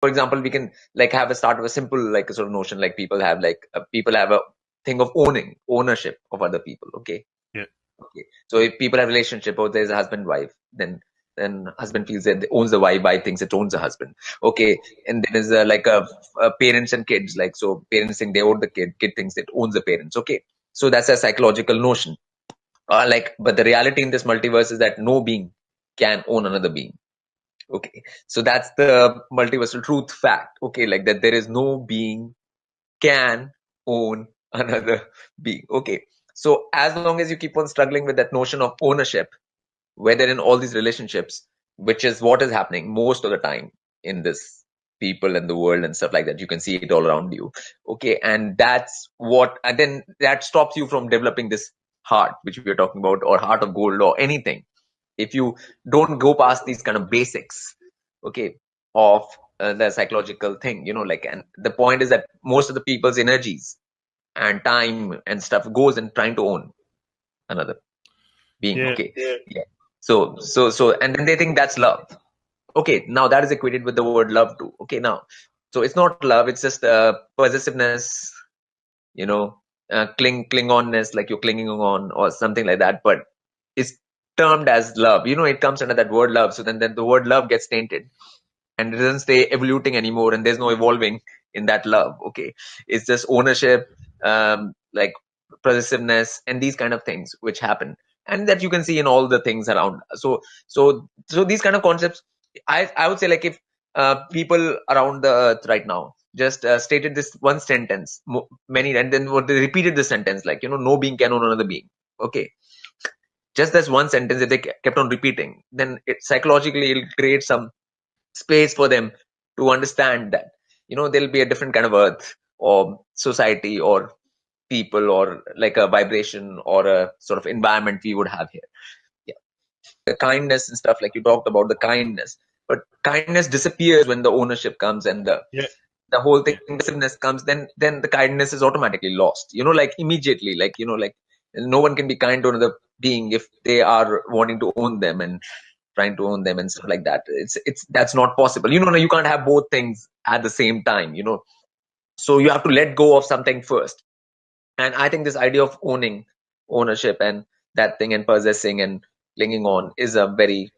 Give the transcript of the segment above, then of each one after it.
For example, we can like have a start of a simple like a sort of notion like people have a thing of ownership of other people. Okay. Yeah. Okay. So if people have a relationship or there's a husband wife, then husband feels that it owns the wife thinks it owns the husband. Okay. And then there's a parents and kids, like so parents think they own the kid thinks it owns the parents. Okay. So that's a psychological notion. But the reality in this multiverse is that no being can own another being. Okay. So that's the multiversal truth fact. Okay. Like that there is no being can own another being. Okay. So as long as you keep on struggling with that notion of ownership, whether in all these relationships, which is what is happening most of the time in this people and the world and stuff like that, you can see it all around you. Okay. And then that stops you from developing this heart, which we are talking about, or heart of gold or anything. If you don't go past these kind of basics, okay, of the psychological thing, and the point is that most of the people's energies and time and stuff goes in trying to own another being. Yeah. Okay. Yeah. So and then they think that's love. Okay, now that is equated with the word love too. Okay, now so it's not love, it's just possessiveness, you know cling-onness, like you're clinging on or something like that, but it's termed as love. It comes under that word love, so then the word love gets tainted and it doesn't stay evoluting anymore, and there's no evolving in that love. Okay, it's just ownership, like possessiveness and these kind of things which happen, and that you can see in all the things around. So these kind of concepts, I would say, like, if people around the earth right now just stated this one sentence many, and then what they repeated the sentence, like, no being can own another being. Okay, just this one sentence, if they kept on repeating, then it psychologically it'll create some space for them to understand that there'll be a different kind of earth or society or people, or like a vibration or a sort of environment we would have here. Yeah, the kindness and stuff, like you talked about the kindness, but kindness disappears when the ownership comes, and Yeah. the whole thing, Yeah. possessiveness comes, then the kindness is automatically lost, like immediately, like no one can be kind to another being if they are wanting to own them and trying to own them and stuff like that. It's that's not possible. You can't have both things at the same time. So you have to let go of something first. And I think this idea of ownership and that thing and possessing and clinging on is a very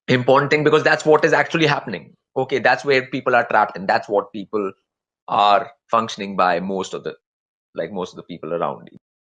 important thing, because that's what is actually happening. Okay, that's where people are trapped, and that's what people are functioning by most of the people around you.